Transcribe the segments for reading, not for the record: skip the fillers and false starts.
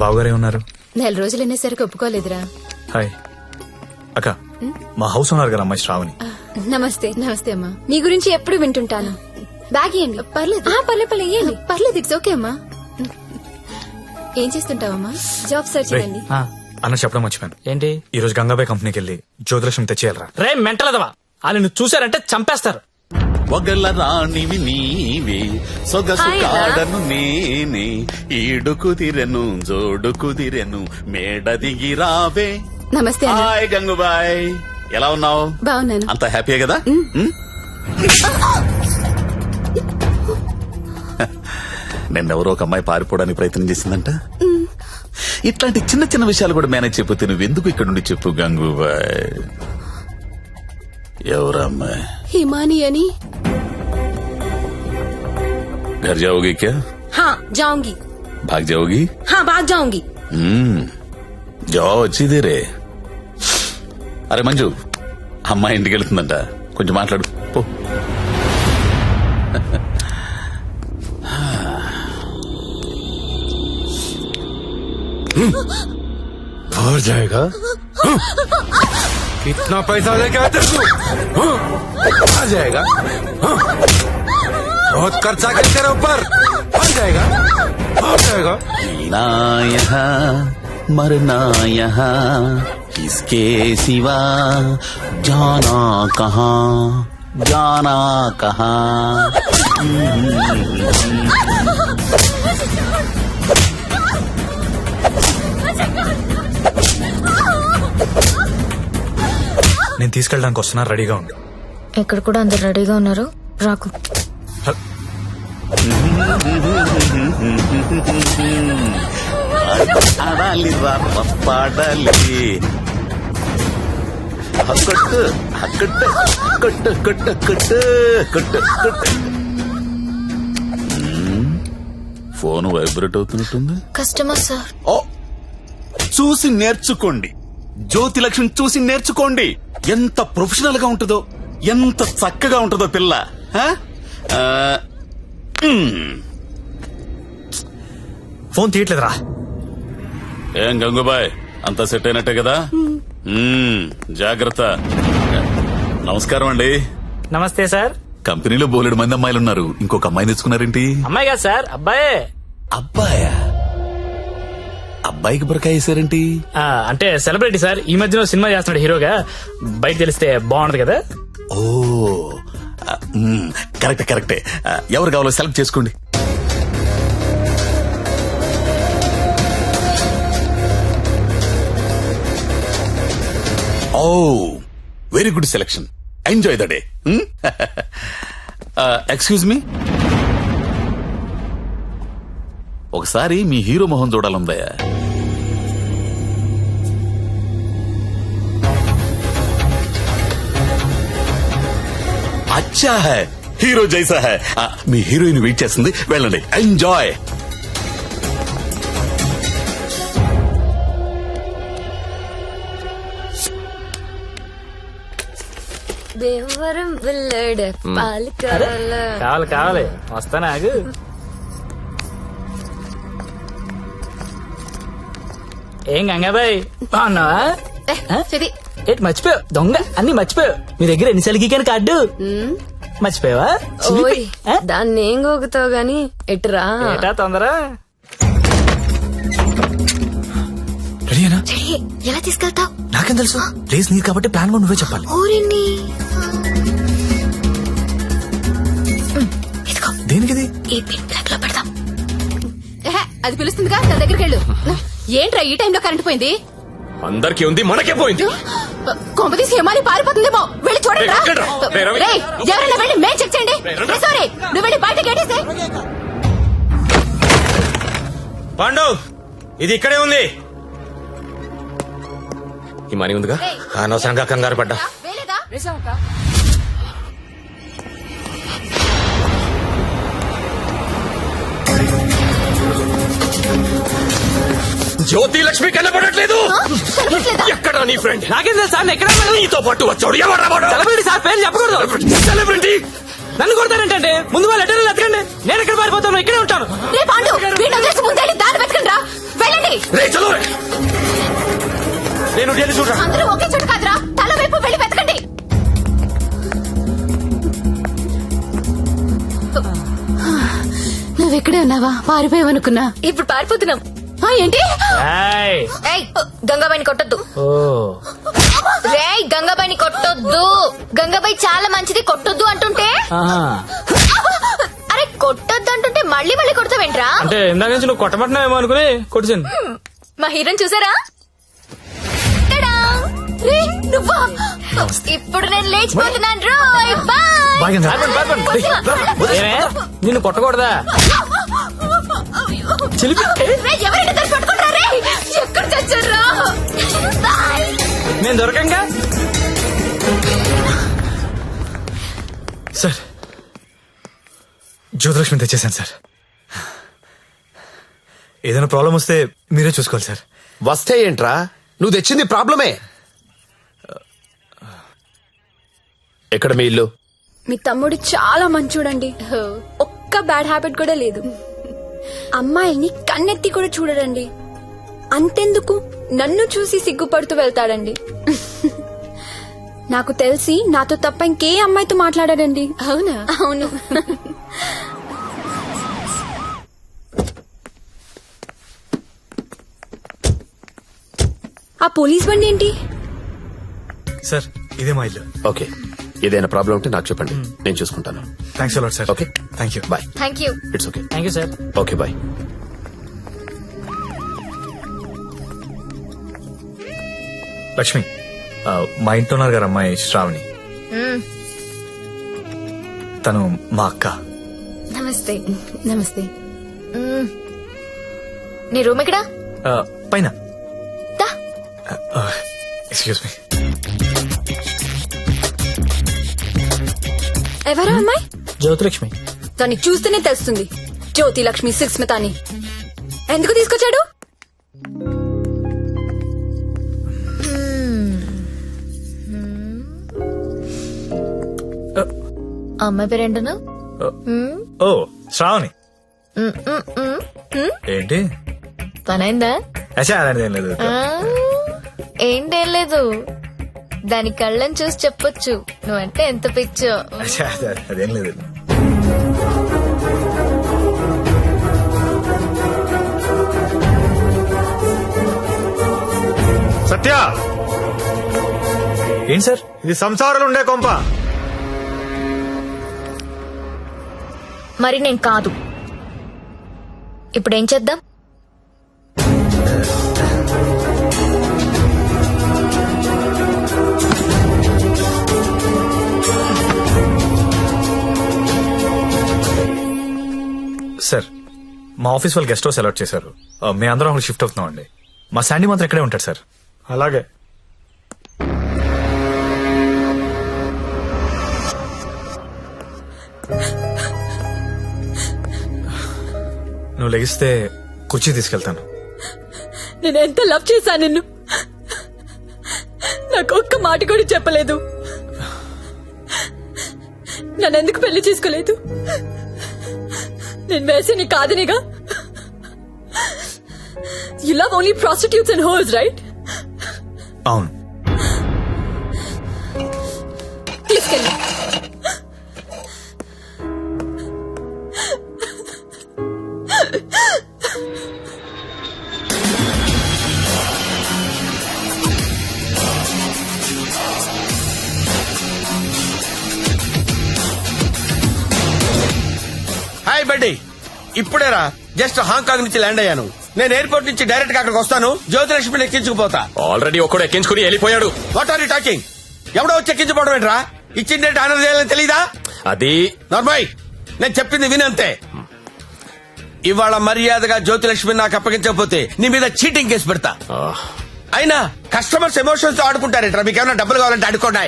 బావగారే ఉన్నారు. 4 రోజులు అనేసరికి ఒప్పుకోలేదురా. హాయ్ అక్క, మా హౌస్ ఓనర్ గారు అమ్మాయి శ్రావణి. నమస్తే. నమస్తే అమ్మా. మీ గురించి ఎప్పుడు వింటుంటాను. బ్యాగ్ ఇవ్వండి. పర్లేదు పర్లేదు ఇవ్వండి. పర్లేదు, ఇట్స్ ఓకే అమ్మా. ఏం చేస్తుంటావమ్మా? జాబ్ సర్చ్ రేయ్, చేయండి. అన్న చెప్పడం మర్చిపోయాను. ఏంటి? ఈ రోజు గంగాబాయ్ కంపెనీకి వెళ్ళి జ్యోతిలక్ష్మి తెచ్చేయాలరా. రే మెంటలదవా, వాళ్ళు నువ్వు చూసారంటే చంపేస్తారు. ఒగల రాణివి నీవే సొగసు కాడను నేనే ఈడు కుదిరెను జోడు కుదిరెను మేడ దిగి రావే. నమస్తే అన్న. హాయ్ గంగుబాయ్, ఎలా ఉన్నావు? బాగున్నాను. అంత హ్యాపీయే కదా? నిన్నెవరో ఒక అమ్మాయి పారిపోవడానికి ప్రయత్నం చేసిందంట. ఇట్లాంటి చిన్న చిన్న విషయాలు కూడా మేనేజ్ చెప్పితే నువ్వెందుకు ఇక్కడ నుండి చెప్పు గంగుబాయ్. ఎవరా అమ్మాయి? హిమాని అని. घर जाओगी क्या? हाँ जाऊंगी. भाग जाओगी? हाँ भाग जाऊंगी. जाओ अच्छी देर है. అరే మంజు, అమ్మాయి ఇంటికి వెళ్తుందంట, కొంచెం మాట్లాడు పో. और जाएगा? कितना पैसा लेके आते तू? आ जाएगा? बहुत खर्चा कर तेरे ऊपर. आ जाएगा? आ जाएगा? ना यहाँ मरना यहाँ इसके सिवा जाना कहाँ जाना कहाँ. నేను తీసుకెళ్ళడానికి వస్తున్నా, రెడీగా ఉండు. ఇక్కడ కూడా అందరు రెడీగా ఉన్నారు, రాకు. ఆడాలి పాడాలి కొట్టు కొట్టు కొట్టు కొట్టు కొట్టు కొట్టు కొట్టు. ఫోన్ వైబ్రేట్ అవుతున్నట్టుంది. Customer sir. ఓ, చూసి నేర్చుకోండి. జ్యోతి లక్ష్మి చూసి నేర్చుకోండి. ఎంత ప్రొఫెషనల్ గా ఉంటుందో, ఎంత చక్కగా ఉంటుందో పిల్ల. ఫోన్ తీయట్లేదురా. ఏం గంగుబాయ్, అంతా సెట్ అయినట్టే కదా? జాగ్రత్త. నమస్కారం అండి. నమస్తే సార్. కంపెనీలో బోలెడు మంది అమ్మాయిలు ఉన్నారు, ఇంకొక అమ్మాయిని తెచ్చుకున్నారేంటి? అమ్మాయి కాదు సార్, అబ్బాయే. అబ్బాయా? అబ్బాయికి బురకాయ వేసారేంటి? అంటే సెలబ్రిటీ సార్, ఈ మధ్యలో సినిమా చేస్తున్నాడు హీరోగా, బయట తెలిస్తే బాగుంటది కదా. ఓ కరెక్టే కరెక్టే. ఎవరు కావాలో సెలెక్ట్ చేసుకోండి. Oh very good selection. Enjoy the day. Excuse me, ఒకసారి మీ హీరో మొహం చూడాలందయ్యా. అచ్చా హై, హీరో జైసా హై. మీ హీరోయిన్ వెయిట్ చేస్తుంది, వెళ్ళండి. ఎంజాయ్. దేవరం వెళ్ళాడు పాలు కావాలి కావాలి, వస్తానా ఆగు. ఏం గంగాబాయ్ బాగున్నావా? ఏంటి మర్చిపోయావు? దొంగ అన్ని మర్చిపోయావు. మీ దగ్గర ఎన్నిసార్లు గీకాను కార్డు మర్చిపోయావా? దాన్ని ఏం గోగుతావు గాని ఎటురా. ఏటా తొందర? రెడీనా? ఎలా తీసుకెళ్తావు? నాకేం తెలుసు, ప్లేస్ నీది కాబట్టి ప్లాన్ లో నువ్వే చెప్పాలి. ఊరిని దేనికిది? ఈ పిన్ ప్లగ్ లో పెడదాం. అది పిలుస్తుందిగా, తన దగ్గరికి వెళ్ళు. ఏంట్రా ఈ టైంలో కరెంట్ పోయింది? అందరికీ ఉంది, మనకే పోయింది. కొంపతీసి హిమాని పారిపోతుందేమో, వెళ్ళి చూడండి. ఎవరైనా వెళ్ళి మేం చెక్ చేయండి. సారీ, నువ్వు వెళ్ళి బయట గేటేసే. పాండు, ఇది ఇక్కడే ఉంది. ఈ మనీ ఉందిగా, అనవసరంగా కంగారు పడ్డా. జ్యోతి లక్ష్మి కనబడట్లేదు. ఎక్కడ నీ ఫ్రెండ్? నాకేం తెలుసు సార్, ఎక్కడ నీతో పాటు వచ్చాడు. ఎవరా వాడు? సెలబ్రిటీ సార్, పేరు చెప్పకూడదు. సెలబ్రిటీ నన్ను కొడతానంటే ముందు వాళ్ళు ఎక్కడ ఎత్తకండి. నేను ఎక్కడ పారిపోతాను, ఇక్కడే ఉంటాను. రే పాండు, వీడిని వదిలేసి ముందే దారి వెతకండి రా. వెళ్ళండి. రే చలో నేను వెళ్ళి చూడరా. అందరూ ఒకే చోట కాదురా, తల వైపు వెళ్ళి వెతకండి. నువ్వెక్కడే ఉన్నావా? పారిపోయావనుకున్నా. ఇప్పుడు పారిపోతున్నాం. ఏంటి? ఏయ్. ఏయ్ గంగాబాయిని కొట్టొద్దు. ఓ రేయ్ గంగాబాయిని కొట్టొద్దు. గంగాబాయి చాలా మంచిది, కొట్టొద్దు అంటుంటే. ఆహా. అరే కొట్టొద్దు అంటుంటే మళ్ళీ మళ్ళీ కొడతావేంట్రా? అంటే ఇందాక నుంచి నువ్వు కొట్టబట్టినావేమో అనుకుని కొట్టింది. మా హీరోని చూసారా? టడా! రే, నువ్వా? ఇప్పుడు నేను లేచిపోతున్నాను రోయ్. బాయ్. బాయ్ అండి. ఏమే నిన్ను కొట్టకూడదా? చిలిపి. రే, ఎవరైనా దాన్ని పట్టుకుంటారా? రే, ఎక్కడ చచ్చారా? బాయ్. నేను దొరకంగా. సార్ జ్యోతిలక్ష్మి తెచ్చేసాను సార్. ఏదైనా ప్రాబ్లం వస్తే మీరే చూసుకోవాలి సార్. వస్తే ఏంట్రా, నువ్వు తెచ్చింది ప్రాబ్లమే. ఎక్కడ మీ ఇల్లు? మీ తమ్ముడు చాలా మంచోడండి. ఒక్క బ్యాడ్ హ్యాబిట్ కూడా లేదు. అమ్మాయిల్ని కన్నెత్తి కూడా చూడడండి. అంతెందుకు నన్ను చూసి సిగ్గుపడుతూ వెళ్తాడండి. నాకు తెలిసి నాతో తప్ప ఇంకే అమ్మాయితో మాట్లాడాడండి. అవునా? అవును. ఆ పోలీస్ బండి ఏంటి? సార్ ఇదే మా ఇల్లు. ఓకే, ఏదైనా ప్రాబ్లం ఉంటే నాకు చెప్పండి, నేను చూసుకుంటాను. Thanks a lot sir. Okay, thank you. Bye. Thank you. It's okay. Thank you sir. Okay bye. Lakshmi, మా ఇంట్లో ఉన్నారు గారు అమ్మాయి శ్రావణి. తను మా అక్క. నమస్తే. నమస్తే. నీ రూమ్ ఎక్కడా? పైన. దా. Excuse me. ఎవరా అమ్మాయి? జ్యోతిలక్ష్మి. దాన్ని చూస్తేనే తెలుస్తుంది. జ్యోతి లక్ష్మి సుస్మిత అని. ఎందుకు తీసుకొచ్చాడు? అమ్మాయి పేరేంటను? ఓ శ్రావణి. ఏంటి? పనైందా? అచ్చా అలాంటిది ఏం లేదు. ఏంటేం లేదు, దాని కళ్ళని చూసి చెప్పొచ్చు నువ్వంటే ఎంత పిచ్చో. అచ్చా అదేం లేదు. సత్య, ఏంటి సార్? ఇది సంసారాలు ఉండే కొంప. మరి నేను కాదు. ఇప్పుడేం చేద్దాం? సార్ మా ఆఫీస్ వాళ్ళు గెస్ట్ హౌస్ అలాట్ చేశారు. మేము అందరం అక్కడ షిఫ్ట్ అవుతున్నాం అండి. మా శాండీ మాత్రం ఇక్కడే ఉంటాడు సార్. అలాగే. నువ్వు లెగిస్తే కుర్చీ తీసుకెళ్తాను. నేను ఎంత లవ్ చేశాను నిన్ను. నాకు ఒక్క మాట కూడా చెప్పలేదు. నన్నెందుకు పెళ్లి చేసుకోలేదు? నేను వేసి నీ కాదనిగా. You love only prostitutes and hoes, right? అవును. తీసుకెళ్ళి. హాయ్ బడ్డీ, ఇప్పుడేరా జస్ట్ హాంకాంగ్ నుంచి ల్యాండ్ అయ్యాను. నేను ఎయిర్పోర్ట్ నుంచి డైరెక్ట్ గా అక్కడికి వస్తాను. జ్యోతిలక్ష్మిని ఎక్కించుకుపోతా. ఆల్రెడీ ఒకడు ఎక్కించుకుని వెళ్ళిపోయాడు. What are you talking? ఎవడో వచ్చి ఎక్కించుకోవడం ఏంట్రా? ఇచ్చిన డేట్ ఆనర్ చేయాలని తెలీదా? అది నార్మల్, నేను చెప్పింది వినంతే. ఇవాళ మర్యాదగా జ్యోతిలక్ష్మిని నాకు అప్పగించకపోతే నీ మీద చీటింగ్ కేసు పెడతా. అయినా కస్టమర్స్ ఎమోషన్స్ తో ఆడుకుంటారేంట్రా? మీకు ఏమైనా డబ్బులు కావాలంటే అడుకోండి.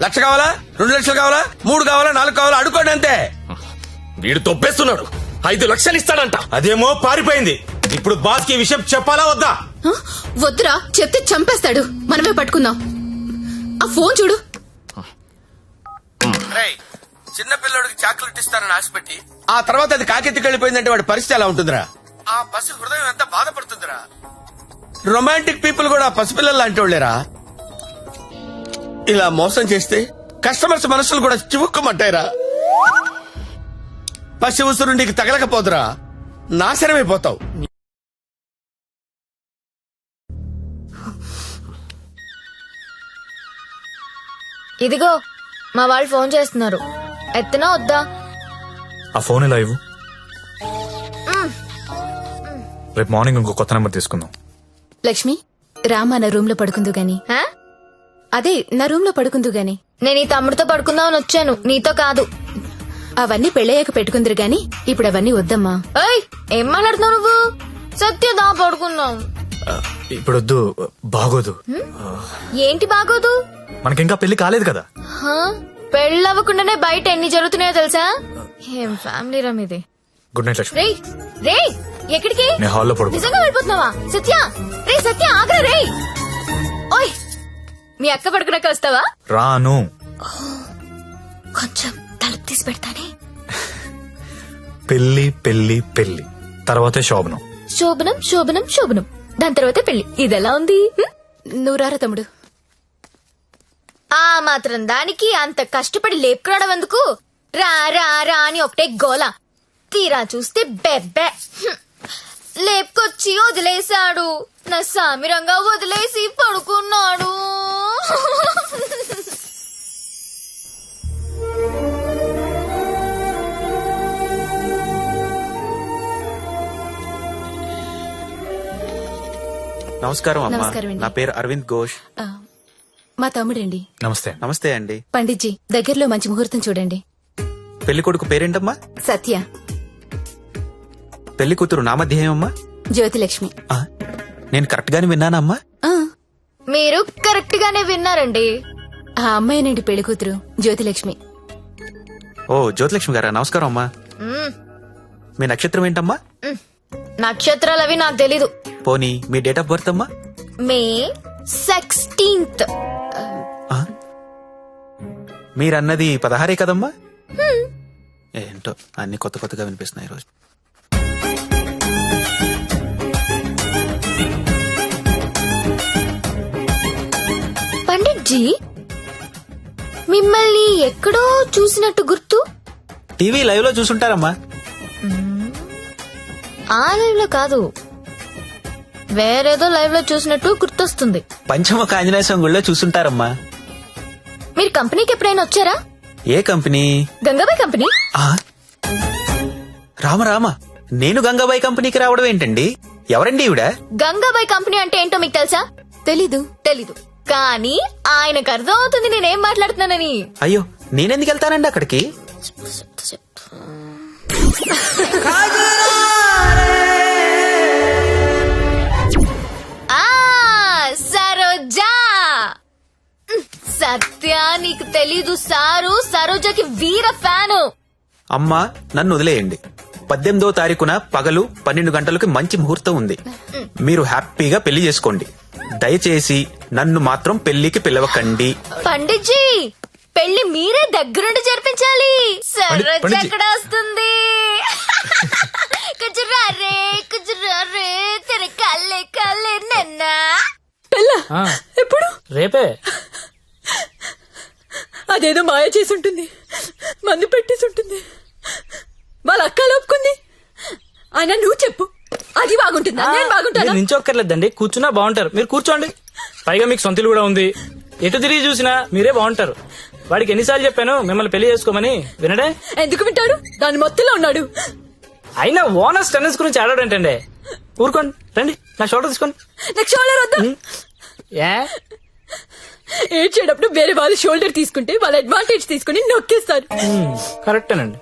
1,00,000 కావాలా, 2 లక్షలు కావాలా, 3 కావాలా, 4 కావాలా, అడుకోండి అంతే. వీడు తొప్పేస్తున్నాడు. 5 లక్షలు ఇస్తాడంట. అదేమో పారిపోయింది. ఇప్పుడు బాస్ కి విషయం చెప్పాలా వద్దా? వద్దురా, చెప్తే చంపేస్తాడు. మనమే పట్టుకుందాం. ఆ ఫోన్ చూడు. చిన్న పిల్లడికి చాక్లెట్ ఇస్తానని ఆశపెట్టి ఆ తర్వాత అది కాకెత్తికి వెళ్ళిపోయిందంటే వాడి పరిస్థితి ఎలా ఉంటుందిరా? ఆ పసి హృదయం ఎంత బాధపడుతుందిరా. రొమాంటిక్ పీపుల్ కూడా పసిపిల్లలు లాంటి వాళ్ళేరా. ఇలా మోసం చేస్తే కస్టమర్స్ మనసులు కూడా చివుక్కుమంటాయిరా. పసి ఉసురు నీకు తగలకపోదురా, నాశనమైపోతావు. ఇదిగో మా వాళ్ళు ఫోన్ చేస్తున్నారు, ఎత్తనా వద్దా? ఆ ఫోన్ ఎలా ఇవ్వు. రేపు మార్నింగ్ ఇంకో కొత్త నెంబర్ తీసుకుందాం. లక్ష్మి రామా నా రూమ్ లో పడుకుందు గాని. హా? అదే నా రూమ్ లో పడుకుందు గాని. నేను ఈ తమ్ముడితో పడుకుందామని వచ్చాను, నీతో కాదు. అవన్నీ పెళ్ళయ్యాక పెట్టుకుందరు గాని ఇప్పుడు అవన్నీ వద్దమ్మా. ఏయ్, ఏం మాట్లాడుతున్నావు నువ్వు? సత్యదా పడుకుందాం. ఇప్పుడు వద్దు, బాగోదు. ఏంటి బాగోదు? మనకింకా పెళ్లి కాలేదు కదా. హా? పెళ్ళవ్వకుండానే బయట ఎన్ని జరుగుతున్నాయో తెలుసా? ఏం ఫ్యామిలీ రమ్ ఇది. Good night Lakshmi. రేయ్ రేయ్, ఎక్కడికి? నేను హాల్లో పడుకో. నిజంగా వెళ్ళిపోతున్నావా? సత్య రే, సత్య ఆగ్రా రే. ఓయ్, మీ అక్క పడుకున్నాక వస్తావా? రాను. కొంచెం తలుపు తీసి పెడతానే. పెళ్లి పెళ్లి పెళ్లి తర్వాతే శోభనం. శోభనం శోభనం శోభనం, దాని తర్వాత పెళ్లి. ఇదెలా ఉంది? నువ్వు రారా తమ్ముడు. ఆ మాత్రం దానికి అంత కష్టపడి లేపుకురావడం ఎందుకు? రా రా రా అని ఒకటే గోల. తీరా చూస్తే బెబ్బె. లేపుకొచ్చి వదిలేశాడు, నా సామిరంగా వదిలేసి పడుకున్నాడు. నమస్కారం అమ్మా. నమస్కారం అండి. నా పేరు అరవింద్ ఘోష్. ఆ, మా తమ్ముడండి. నమస్తే. నమస్తే అండి. పండిట్జీ దగ్గరలో మంచి ముహూర్తం చూడండి. పెళ్లి కొడుకు పేరేంటమ్మా? సత్య. పెళ్లి కూతురు నామధ్యేయం అమ్మా? జ్యోతిలక్ష్మి. ఆ, నేను కరెక్ట్ గానే విన్నానమ్మా? ఆ, మీరు కరెక్ట్ గానే విన్నారండి. ఆ అమ్మాయినండి పెళ్లి కూతురు జ్యోతిలక్ష్మి. ఓ జ్యోతిలక్ష్మి గారా, నమస్కారం అమ్మా. మ్మ్. మీ నక్షత్రం ఏంటమ్మా? నక్షత్రాలు అవి నాకు తెలీదు. పోనీ మీ డేట్ ఆఫ్ బర్త్ అమ్మా? మే 16th. ఆ? మీరన్నది 16 కదమ్మా? ఏంటో అన్ని కొత్త కొత్తగా వినిపిస్తున్నాయి ఈరోజు. పండిట్జీ, మిమ్మల్ని ఎక్కడో చూసినట్టు గుర్తు. టీవీ లైవ్ లో చూసుంటారమ్మా. ఆ లైవ్ లో కాదు, వేరేదో లైవ్ లో చూసినట్టు గుర్తొస్తుంది. పంచముఖ ఆంజనేయ స్వామి గుళ్ళో చూసుంటారమ్మా. మీరు కంపెనీకి ఎప్పుడైనా వచ్చారా? ఏ కంపెనీ? గంగాబాయ్ కంపెనీ. ఆ? రామ రామ, నేను గంగాబాయి కంపెనీకి రావడం ఏంటండి? ఎవరండి ఈవిడ? గంగాబాయ్ కంపెనీ అంటే ఏంటో మీకు తెలుసా? తెలీదు. తెలీదు, కానీ ఆయనకు అర్థం అవుతుంది నేనేం మాట్లాడుతున్నానని. అయ్యో, నేనెందుకు వెళ్తానండి అక్కడికి? ఆ సరోజా. సత్య, నీకు తెలీదు, సారు సరోజకి వీర ఫ్యాను. అమ్మా, నన్ను వదిలేయండి. 18వ తారీఖున పగలు 12 గంటలకి మంచి ముహూర్తం ఉంది. మీరు హ్యాపీగా పెళ్లి చేసుకోండి. దయచేసి నన్ను మాత్రం పెళ్లికి పిలవకండి. పండిట్జీ, పెళ్లి మీరే దగ్గరుండి జరిపించాలి. సరోజ పండిట్జీ. ఎక్కడ వస్తుంది? కుజురారే కుజురారే తెర కల్లే కల్లే నన్నా. ఆ, ఎప్పుడు? రేపే. అదేదో మాయ చేసి ఉంటుంది, మందు పెట్టేసి ఉంటుంది. వాళ్ళ అక్క ఒప్పుకుంది. అయినా నువ్వు చెప్పు, అది బాగుంటుందా నేను బాగుంటానా? మీరు నించొక్కర్లేదండి, కూర్చున్నా బాగుంటారు. మీరు కూర్చోండి. పైగా మీకు సొంతలు కూడా ఉంది. ఎటు తిరిగి చూసినా మీరే బాగుంటారు. వాడికి ఎన్నిసార్లు చెప్పాను మిమ్మల్ని పెళ్లి చేసుకోమని, వినడే? ఎందుకు వింటాడు? దాని మొత్తంలో ఉన్నాడు. అయినా ఓనర్స్ టెన్నిస్ గురించి ఆడాడంటండి. ఊరుకోండి, రండి నా షోల్డర్ తీసుకోండి. నాకు షోల్డర్ వద్దా? ఏ ఏడ్చేటప్పుడు వేరే వాళ్ళు షోల్డర్ తీసుకుంటే వాళ్ళ అడ్వాంటేజ్ తీసుకుని నొక్కేస్తారు. కరెక్టేనండి.